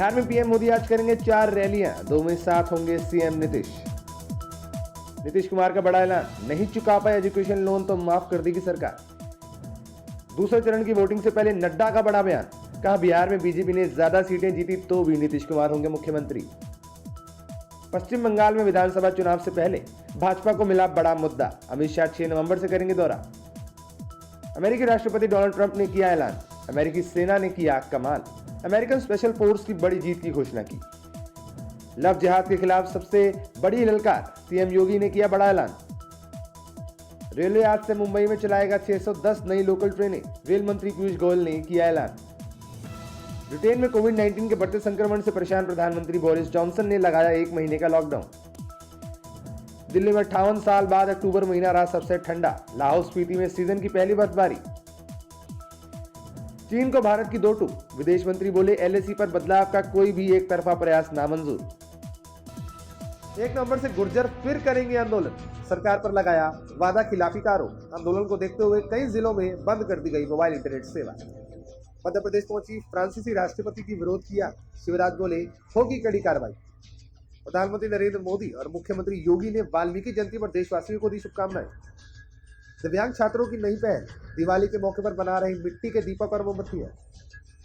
बिहार में पीएम मोदी आज करेंगे 4 रैलियां, 2 में साथ होंगे सीएम नीतीश। नीतीश कुमार का बड़ा ऐलान, नहीं चुका पाए एजुकेशन लोन तो माफ कर देगी सरकार। दूसरे चरण की वोटिंग से पहले नड्डा का बड़ा बयान, कहा बिहार में बीजेपी ने ज्यादा सीटें जीती तो भी नीतीश कुमार होंगे मुख्यमंत्री। पश्चिम बंगाल में विधानसभा चुनाव से पहले भाजपा को मिला बड़ा मुद्दा, अमित शाह 6 नवंबर से करेंगे दौरा। अमेरिकी राष्ट्रपति डोनाल्ड ट्रंप ने किया ऐलान, अमेरिकी सेना ने किया कमाल, अमेरिकन स्पेशल फोर्स की बड़ी जीत की घोषणा की। लव जिहाद के खिलाफ सबसे बड़ी ललकार, सीएम योगी ने किया बड़ा ऐलान। रेलवे आज से मुंबई में चलाएगा 610 नई लोकल ट्रेनें, रेल मंत्री पीयूष गोयल ने किया ऐलान। ब्रिटेन में कोविड-19 के बढ़ते संक्रमण से परेशान प्रधानमंत्री बोरिस जॉनसन ने लगाया 1 महीने का लॉकडाउन। दिल्ली में 58 साल बाद अक्टूबर महीना रहा सबसे ठंडा, लाहौल स्पीति में सीजन की पहली बर्फबारी। चीन को भारत की दो टूक, विदेश मंत्री बोले एलएसी पर बदलाव का कोई भी एक तरफा प्रयास नामंजूर। 1 नवंबर से गुर्जर फिर करेंगे आंदोलन, सरकार पर लगाया वादा खिलाफी का आरोप। आंदोलन को देखते हुए कई जिलों में बंद कर दी गई मोबाइल इंटरनेट सेवा। मध्य प्रदेश पहुंची फ्रांसीसी राष्ट्रपति की विरोध किया, शिवराज बोले होगी कड़ी कार्रवाई। प्रधानमंत्री नरेंद्र मोदी और मुख्यमंत्री योगी ने वाल्मीकि जयंती पर देशवासियों को दी शुभकामनाएं। दिव्यांग छात्रों की नई पहल, दिवाली के मौके पर बना रही मिट्टी के दीपक और मोमबत्तियां।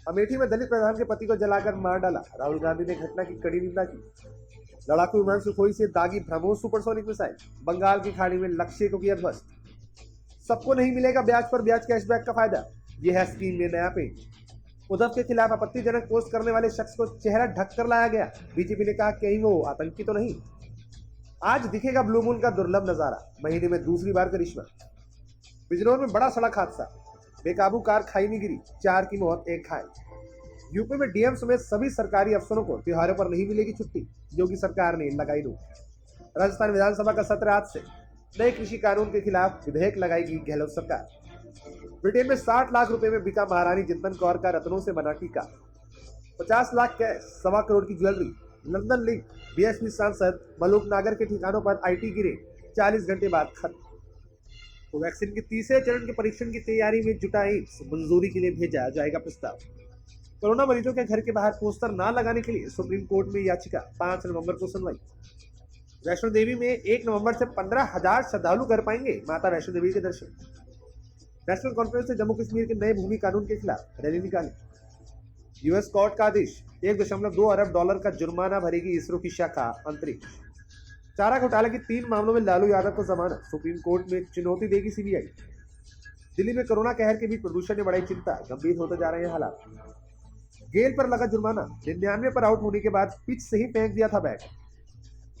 अमेठी में दलित प्रधान के पति को जलाकर मार डाला, राहुल गांधी ने घटना की कड़ी निंदा की। लड़ाकू विमान सुखोई से दागी ब्रह्मोस सुपरसोनिक मिसाइल, बंगाल की खाड़ी में लक्ष्य को किया ध्वस्त। सबको नहीं मिलेगा ब्याज पर ब्याज कैशबैक का फायदा, यह है स्कीम में नया पेज। उद्धव के खिलाफ आपत्तिजनक पोस्ट करने वाले शख्स को चेहरा ढक कर लाया गया, बीजेपी ने कहा कहीं वो आतंकी तो नहीं। आज दिखेगा ब्लू मून का दुर्लभ नजारा, महीने में दूसरी बार करिश्मा। बिजनौर में बड़ा सड़क हादसा, बेकाबू कार खाई में गिरी, 4 की मौत, 1 घायल। यूपी में डीएम समेत सभी सरकारी अफसरों को त्योहारों पर नहीं मिलेगी छुट्टी, योगी सरकार ने लगाई रोक। राजस्थान विधानसभा का सत्र आज से, नए कृषि कानून के खिलाफ विधेयक लगाएगी गहलोत सरकार। ब्रिटेन में 60 लाख रुपए में बिका महारानी जिंदन कौर का रत्नों से बना टीका। 50 लाख कैश, 1.25 करोड़ की ज्वेलरी। लंदन लिंक, बीएसपी सांसद मलूक नागर के ठिकानों पर आईटी गिरे, 40 घंटे बाद खत्म। कोवैक्सीन के तीसरे चरण के परीक्षण की तैयारी में जुटा एम्स, मंजूरी के लिए भेजा जाएगा प्रस्ताव। कोरोना मरीजों के घर के बाहर पोस्टर न लगाने के लिए सुप्रीम कोर्ट में याचिका, 5 नवंबर को सुनवाई। वैष्णो देवी में 1 नवंबर से 15,000 श्रद्धालु कर पाएंगे माता वैष्णो देवी के दर्शन। नेशनल कॉन्फ्रेंस ने जम्मू कश्मीर के नए भूमि कानून के खिलाफ रैली निकाली। यूएस कोर्ट का आदेश, $1.2 अरब का जुर्माना भरेगी इसरो की शाखा अंतरिक्ष। चारा घोटाले की 3 मामलों में लालू यादव को जमानत, सुप्रीम कोर्ट में चुनौती देगी सीबीआई। दिल्ली में कोरोना कहर के बीच प्रदूषण ने बढ़ाई चिंता, गंभीर होते जा रहे हैं हालात। गेल पर लगा जुर्माना, 99 पर आउट होने के बाद पिच से ही फेंक दिया था बैट।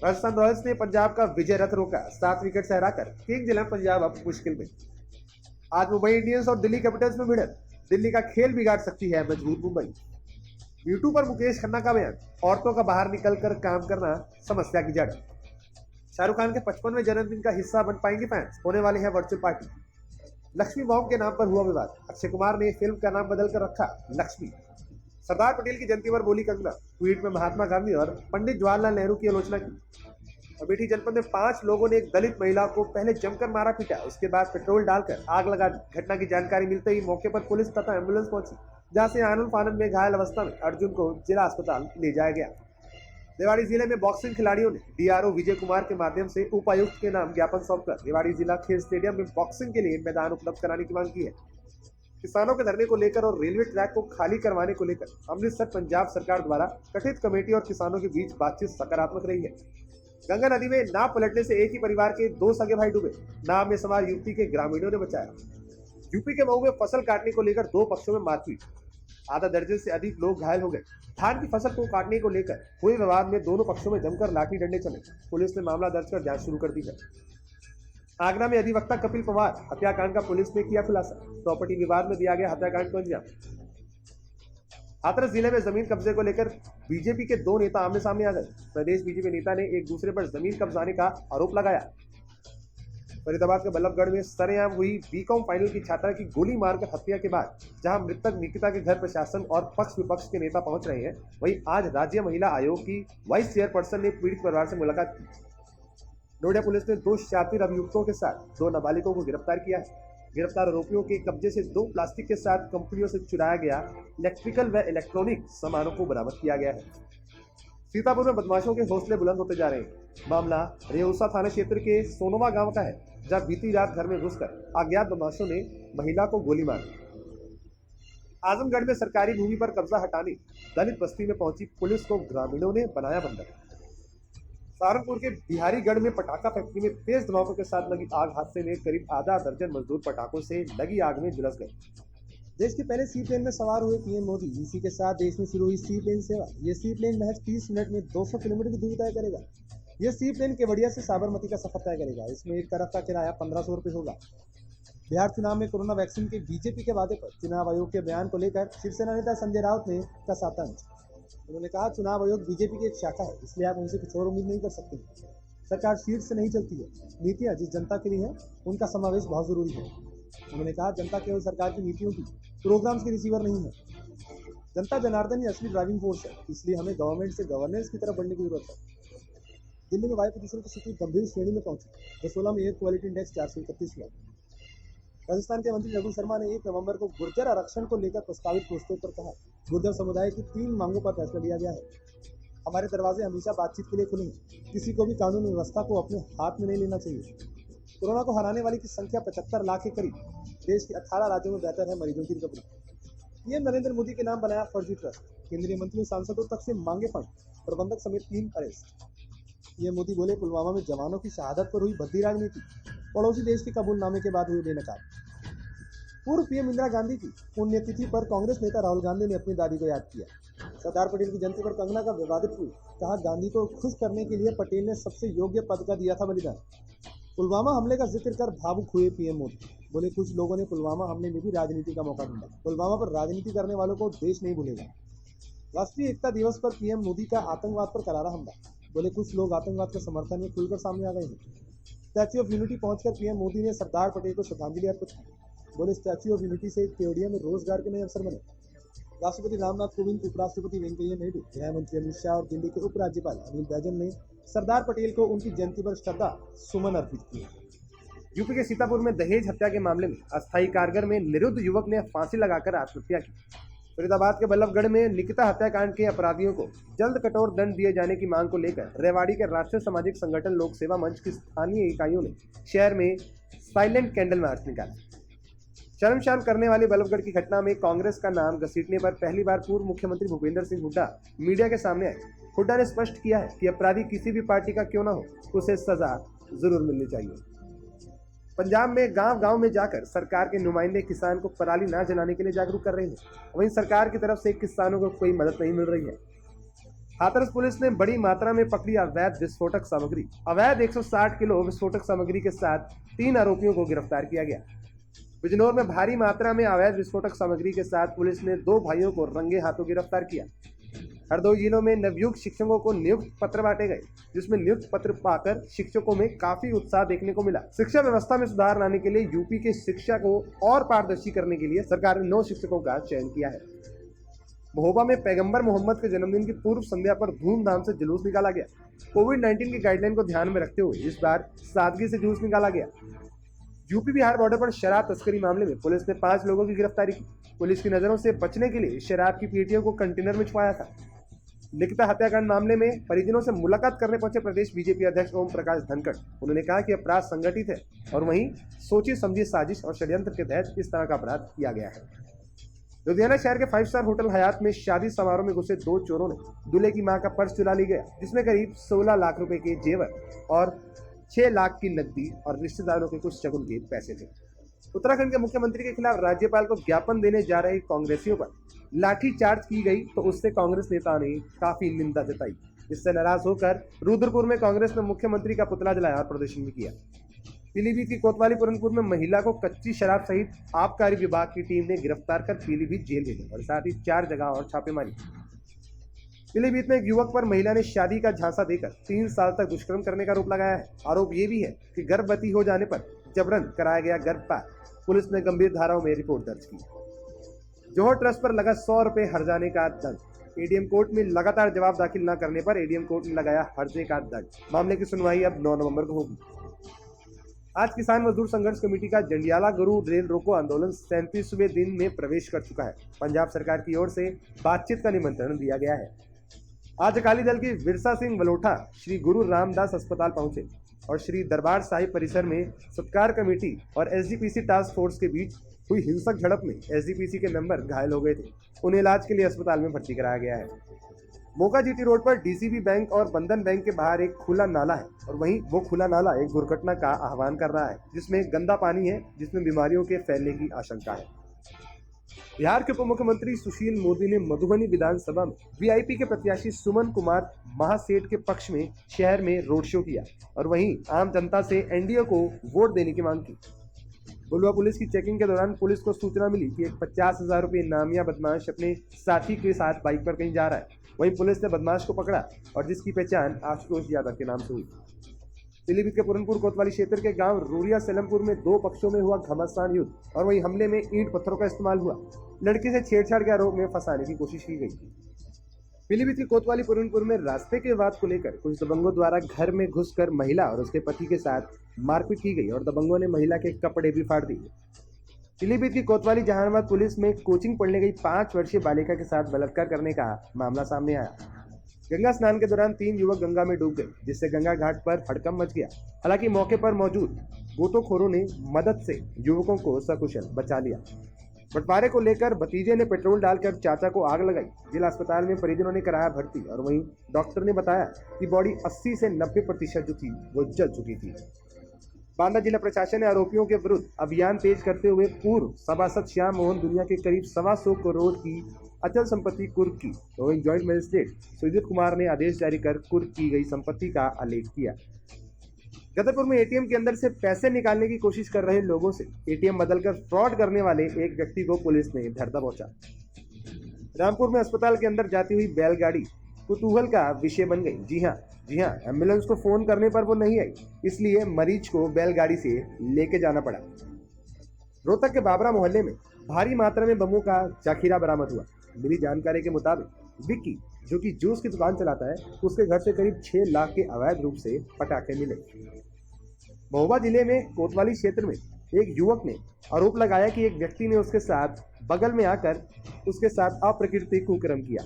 राजस्थान रॉयल्स ने पंजाब का विजय रथ रोका, 7 विकेट से हराकर किंग्स 11 पंजाब अब मुश्किल में। आज मुंबई इंडियंस और दिल्ली कैपिटल्स में भिड़ंत, दिल्ली का खेल बिगाड़ सकती है मजबूत मुंबई। यूट्यूब पर मुकेश खन्ना का बयान, औरतों का बाहर निकलकर काम करना समस्या की जड़। शाहरुख खान के 55वें जन्मदिन का हिस्सा बन पाएंगे फैंस, होने वाली है वर्चुअल पार्टी। लक्ष्मी बॉम्ब के नाम पर हुआ विवाद, अक्षय कुमार ने फिल्म का नाम बदलकर रखा लक्ष्मी। सरदार पटेल की जयंती पर बोली कंगना, ट्वीट में महात्मा गांधी और पंडित जवाहरलाल नेहरू की आलोचना की। अमेठी जनपद में 5 लोगों ने एक दलित महिला को पहले जमकर मारा पीटा, उसके बाद पेट्रोल डालकर आग लगा दी। घटना की जानकारी मिलते ही मौके पर पुलिस तथा एम्बुलेंस पहुंची, जहां से आनंद फानन में घायल अवस्था में अर्जुन को जिला अस्पताल ले जाया गया। रेवाड़ी जिले में बॉक्सिंग खिलाड़ियों ने डीआरओ विजय कुमार के माध्यम से उपायुक्त के नाम ज्ञापन सौंपकर रेवाड़ी जिला खेल स्टेडियम में बॉक्सिंग के लिए मैदान उपलब्ध कराने की मांग की है। किसानों के धरने को लेकर और रेलवे ट्रैक को खाली करवाने को लेकर अमृतसर पंजाब सरकार द्वारा गठित कमेटी और किसानों के बीच बातचीत सकारात्मक रही है। गंगा नदी में नाव पलटने से एक ही परिवार के 2 सगे भाई डूबे, नाव में सवार युवती के ग्रामीणों ने बचाया। यूपी के मऊ में फसल काटने को लेकर 2 पक्षों में मारपीट, आधा दर्जन से अधिक लोग घायल हो गए। धान की फसल को काटने को लेकर हुए विवाद में दोनों पक्षों में जमकर लाठी डंडे चले, पुलिस ने मामला दर्ज कर जांच शुरू कर दी है। आगरा में अधिवक्ता कपिल पवार हत्याकांड का पुलिस ने किया खुलासा, प्रॉपर्टी विवाद में दिया गया हत्याकांड को अंजाम। हाथरस जिले में जमीन कब्जे को लेकर बीजेपी के 2 नेता आमने सामने आ गए। प्रदेश बीजेपी नेता ने एक दूसरे पर जमीन कब्जाने का आरोप लगाया। फरीदाबाद के बल्लभगढ़ में सरेआम हुई बीकॉम फाइनल की छात्रा की गोली मारकर हत्या के बाद जहां मृतक निकिता के घर प्रशासन और पक्ष विपक्ष के नेता पहुंच रहे हैं, वहीं आज राज्य महिला आयोग की वाइस चेयरपर्सन ने पीड़ित परिवार से मुलाकात की। नोएडा पुलिस ने 2 शातिर अभियुक्तों के साथ 2 नाबालिगों को गिरफ्तार किया है। गिरफ्तार आरोपियों के कब्जे से 2 प्लास्टिक के साथ कंपनियों से चुराया गया इलेक्ट्रिकल व इलेक्ट्रॉनिक सामानों को बरामद किया गया है। सीतापुर में बदमाशों के हौसले बुलंद होते जा रहे हैं। मामला रेउसा थाना क्षेत्र के सोनवा गांव का है, जहां बीती रात घर में घुसकर अज्ञात बदमाशों ने महिला को गोली मार दी। आजमगढ़ में सरकारी भूमि पर कब्जा हटाने दलित बस्ती में पहुंची पुलिस को ग्रामीणों ने बनाया बंधक। सहारनपुर के बिहारीगढ़ में पटाखा फैक्ट्री में तेज धमाकों के साथ लगी आग हादसे में करीब आधा दर्जन मजदूर पटाखों से लगी आग में झुलस गए। देश के पहले सी प्लेन में सवार हुए पीएम मोदी। इसी के साथ देश में शुरू हुई सी प्लेन सेवा। ये सी प्लेन महज 30 मिनट में 200 किलोमीटर की दूरी तय करेगा। यह सी प्लेन केवड़िया से साबरमती का सफर तय करेगा। इसमें एक तरफ का किराया 1500 रुपये होगा। बिहार चुनाव में कोरोना वैक्सीन के बीजेपी के वादे पर चुनाव आयोग के बयान को लेकर शिवसेना नेता संजय राउत ने कसा तंज। उन्होंने कहा, चुनाव आयोग बीजेपी की एक शाखा है, इसलिए आप उनसे कुछ और उम्मीद नहीं कर सकते। सरकार सीट से नहीं चलती है, नीतियां जिस जनता के लिए है उनका समावेश बहुत जरूरी है। उन्होंने कहा, जनता केवल सरकार की नीतियों की प्रोग्राम्स के रिसीवर नहीं है। जनता जनार्दन ही असली ड्राइविंग फोर्स है, इसलिए हमें गवर्नमेंट से गवर्नेंस की तरफ बढ़ने की जरूरत है। दिल्ली में वायु प्रदूषण की स्थिति गंभीर श्रेणी में पहुंची। 16 में एयर क्वालिटी इंडेक्स 431 हुआ। राजस्थान के मंत्री रघु शर्मा ने 1 नवंबर को गुर्जर आरक्षण को लेकर प्रस्तावित प्रस्ताव पर कहा, गुर्जर समुदाय की 3 मांगों पर फैसला लिया गया है। हमारे दरवाजे हमेशा बातचीत के लिए खुले हैं। किसी को भी कानून व्यवस्था को अपने हाथ में नहीं लेना चाहिए। कोरोना को हराने वाली की संख्या 75 लाख के करीब। देश के 18 राज्यों में बेहतर है मरीजों की रिकवरी। पीएम नरेंद्र मोदी के नाम बनाया फर्जी ट्रस्ट। केंद्रीय मंत्रियों सांसदों तक से मांगे फंड। प्रबंधक समेत 3 अरेस्ट। पीएम मोदी बोले, पुलवामा में जवानों की शहादत पर हुई भद्दी राजनीति। पड़ोसी देश के कबूलनामे के बाद हुए बेनकाब। पूर्व पीएम इंदिरा गांधी की पुण्यतिथि पर कांग्रेस नेता राहुल गांधी ने अपनी दादी को याद किया। सरदार पटेल की जयंती पर कंगना का विवादित ट्वीट। कहा, गांधी को खुश करने के लिए पटेल ने सबसे योग्य पद का दिया था बलिदान। पुलवामा हमले का जिक्र कर भावुक हुए पीएम मोदी। बोले, कुछ लोगों ने पुलवामा हमले में भी राजनीति का मौका ढूंढा। पुलवामा पर राजनीति करने वालों को देश नहीं भूलेगा। राष्ट्रीय एकता दिवस पर पीएम मोदी का आतंकवाद पर करारा हमला। बोले, कुछ लोग आतंकवाद के समर्थन में खुलकर सामने आ गए हैं। स्टैच्यू ऑफ यूनिटी पहुंचकर पीएम मोदी ने सरदार पटेल को श्रद्धांजलि अर्पित की। बोले, स्टैच्यू ऑफ यूनिटी से केवड़िया में रोजगार के नए अवसर बने। राष्ट्रपति रामनाथ कोविंद, उपराष्ट्रपति वेंकैया नायडू, गृह मंत्री अमित शाह और दिल्ली के उपराज्यपाल अनिल बैजल ने सरदार पटेल को उनकी जयंती पर श्रद्धा सुमन अर्पित किए। यूपी के सीतापुर में दहेज हत्या के मामले में अस्थायी कारागार में निरुद्ध युवक ने फांसी लगाकर आत्महत्या की। फरीदाबाद के बल्लभगढ़ में निकिता हत्याकांड के अपराधियों को जल्द कठोर दंड दिए जाने की मांग को लेकर रेवाड़ी के राष्ट्रीय सामाजिक संगठन लोक सेवा मंच की स्थानीय इकाइयों ने शहर में साइलेंट कैंडल मार्च निकाला। शर्मशार करने वाली बल्लभगढ़ की घटना में कांग्रेस का नाम घसीटने पर पहली बार पूर्व मुख्यमंत्री भूपेंद्र सिंह हुड्डा मीडिया के सामने आए। हुड्डा ने स्पष्ट किया है कि अपराधी किसी भी पार्टी का क्यों न हो, उसे सजा जरूर मिलनी चाहिए। पंजाब में गांव-गांव में जाकर सरकार के नुमाइंदे किसान को पराली ना जलाने के लिए जागरूक कर रहे हैं। वहीं सरकार की तरफ से किसानों को कोई मदद नहीं मिल रही है। हाथरस पुलिस ने बड़ी मात्रा में पकड़ी अवैध विस्फोटक सामग्री। अवैध 160 किलो विस्फोटक सामग्री के साथ 3 आरोपियों को गिरफ्तार किया गया। बिजनौर में भारी मात्रा में अवैध विस्फोटक सामग्री के साथ पुलिस ने 2 भाइयों को रंगे हाथों गिरफ्तार किया। हरदोई जिलों में नवयुक्त शिक्षकों को नियुक्त पत्र बांटे गए, जिसमें नियुक्त पत्र पाकर शिक्षकों में काफी उत्साह देखने को मिला। शिक्षा व्यवस्था में सुधार लाने के लिए यूपी के शिक्षा को और पारदर्शी करने के लिए सरकार ने 9 शिक्षकों का चयन किया है। महोबा में पैगंबर मोहम्मद के जन्मदिन की पूर्व संध्या पर धूमधाम से जुलूस निकाला गया। कोविड-19 की गाइडलाइन को ध्यान में रखते हुए इस बार सादगी से जुलूस निकाला गया। यूपी बिहार बॉर्डर पर शराब तस्करी मामले में पुलिस ने 5 लोगों की गिरफ्तारी की। पुलिस की नजरों से बचने के लिए शराब की पेटियों को कंटेनर में छुपाया था। निकिता हत्याकांड मामले में परिजनों से मुलाकात करने पहुंचे प्रदेश बीजेपी अध्यक्ष ओम प्रकाश धनखड़। उन्होंने कहा कि अपराध संगठित है और वहीं सोची समझी साजिश और षड्यंत्र के तहत इस तरह का अपराध किया गया है। लुधियाना शहर के 5 स्टार होटल हयात में शादी समारोह में घुसे 2 चोरों ने दूल्हे की मां का पर्स चुरा ली गया, जिसमें करीब 16 लाख रुपए के जेवर और 6 लाख की नकदी और रिश्तेदारों के कुछ शगुन के पैसे थे। उत्तराखंड के मुख्यमंत्री के खिलाफ राज्यपाल को ज्ञापन देने जा रहे कांग्रेसियों पर लाठीचार्ज की गई तो उससे कांग्रेस नेता ने काफी निंदा जताई। इससे नाराज होकर रुद्रपुर में कांग्रेस ने मुख्यमंत्री का पुतला जलाया और प्रदर्शन भी किया। पीलीभीत की कोतवाली पूरनपुर में महिला को कच्ची शराब सहित आबकारी विभाग की टीम ने गिरफ्तार कर पीलीभीत जेल भेजा और साथ ही 4 जगह और छापेमारी। पीलीभीत में एक युवक पर महिला ने शादी का झांसा देकर 3 साल तक दुष्कर्म करने का आरोप लगाया है। आरोप ये भी है कि गर्भवती हो जाने पर जबरन कराया गया गर्भपात। पुलिस ने गंभीर धाराओं में रिपोर्ट दर्ज की। जोहर ट्रस्ट पर लगा 100 रुपए हर्जाने का दंड। एडीएम कोर्ट में लगातार जवाब दाखिल न करने पर एडीएम कोर्ट ने लगाया हर्जे का दंड। मामले की सुनवाई अब 9 नवंबर को होगी। आज किसान मजदूर संघर्ष कमेटी का जंडियाला गुरु रेल रोको आंदोलन 37वें दिन में प्रवेश कर चुका है। पंजाब सरकार की ओर से बातचीत का निमंत्रण दिया गया है। आज अकाली दल की विरसा सिंह वलोठा श्री गुरु रामदास अस्पताल पहुंचे और श्री दरबार साहिब परिसर में सत्कार कमेटी और एसजीपीसी टास्क फोर्स के बीच हुई हिंसक झड़प में एसजीपीसी के मेंबर घायल हो गए थे। उन्हें इलाज के लिए अस्पताल में भर्ती कराया गया है। मोगा जीटी रोड पर डीसीबी बैंक और बंधन बैंक के बाहर एक खुला नाला है और वहीं वो खुला नाला एक दुर्घटना का आह्वान कर रहा है, जिसमें गंदा पानी है, जिसमें बीमारियों के फैलने की आशंका है। बिहार के उप मुख्यमंत्री सुशील मोदी ने मधुबनी विधानसभा में वीआईपी के प्रत्याशी सुमन कुमार महासेठ के पक्ष में शहर में रोड शो किया और वहीं आम जनता से एनडीए को वोट देने की मांग की। बुलवा पुलिस की चेकिंग के दौरान पुलिस को सूचना मिली कि एक 50,000 रुपये इनामिया बदमाश अपने साथी के साथ बाइक पर कहीं जा रहा है। वहीं पुलिस ने बदमाश को पकड़ा और जिसकी पहचान आशुतोष यादव के नाम से हुई। पीलीभीत के पूरनपुर कोतवाली क्षेत्र के गांव रूरिया सेलमपुर में दो पक्षों में हुआ घमासान युद्ध और वहीं हमले में ईंट पत्थरों का इस्तेमाल हुआ। लड़की से छेड़छाड़ के आरोप में फंसाने की कोशिश की गई। पीलीभीत की कोतवाली पूरनपुर में रास्ते के विवाद को लेकर कुछ दबंगों द्वारा घर में घुसकर महिला और उसके पति के साथ मारपीट की गई और दबंगों ने महिला के कपड़े भी फाड़ दिए। पीलीभीत की कोतवाली जहानाबाद पुलिस में कोचिंग पढ़ने गई 5 वर्षीय बालिका के साथ बलात्कार करने का मामला सामने आया। गंगा स्नान के दौरान 3 युवक गंगा में डूब गए, जिससे गंगा घाट पर हड़कंप मच गया। हालांकि मौके पर मौजूद गोताखोरों ने मदद से युवकों को सकुशल बचा लिया। बंटवारे को लेकर भतीजे ने पेट्रोल डालकर चाचा को आग लगाई। जिला अस्पताल में परिजनों ने कराया भर्ती और वहीं डॉक्टर ने बताया कि बॉडी 80 से 90% जो थी वो जल चुकी थी। बांदा जिला प्रशासन ने आरोपियों के विरुद्ध अभियान तेज करते हुए पूर्व सभासद श्याम मोहन दुनिया के करीब 125 करोड़ की अचल संपत्ति कुर्क की। तो वहीं ज्वाइंट मजिस्ट्रेट सुजीत कुमार ने आदेश जारी कर कुर्क की गई संपत्ति का आलेख किया। गदरपुर में एटीएम के अंदर से पैसे निकालने की कोशिश कर रहे लोगों से एटीएम बदलकर फ्रॉड करने वाले एक व्यक्ति को पुलिस ने धर दबोचा। रामपुर में अस्पताल के अंदर जाती हुई बैलगाड़ी कुतूहल का विषय बन गई। जी हाँ, एम्बुलेंस को फोन करने पर वो नहीं आई, इसलिए मरीज को बैलगाड़ी से लेके जाना पड़ा। रोहतक के बाबरा मोहल्ले में भारी मात्रा में बमों का जखीरा बरामद हुआ। मिली जानकारी के मुताबिक विक्की, जो कि जूस की दुकान चलाता है, उसके घर से करीब 6 लाख के अवैध रूप से पटाखे मिले। महोबा जिले में कोतवाली क्षेत्र में एक युवक ने आरोप लगाया कि एक व्यक्ति ने उसके साथ बगल में आकर उसके साथ अप्राकृतिक कुकर्म किया।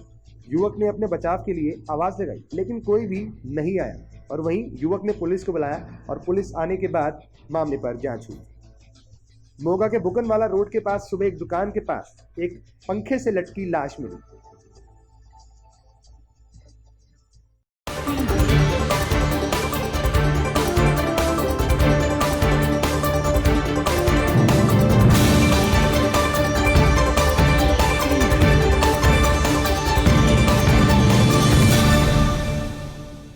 युवक ने अपने बचाव के लिए आवाज लगाई, लेकिन कोई भी नहीं आया और वहीं युवक ने पुलिस को बुलाया और पुलिस आने के बाद मामले पर जांच हुई। मोगा के बुकनवाला रोड के पास सुबह एक दुकान के पास एक पंखे से लटकी लाश मिली।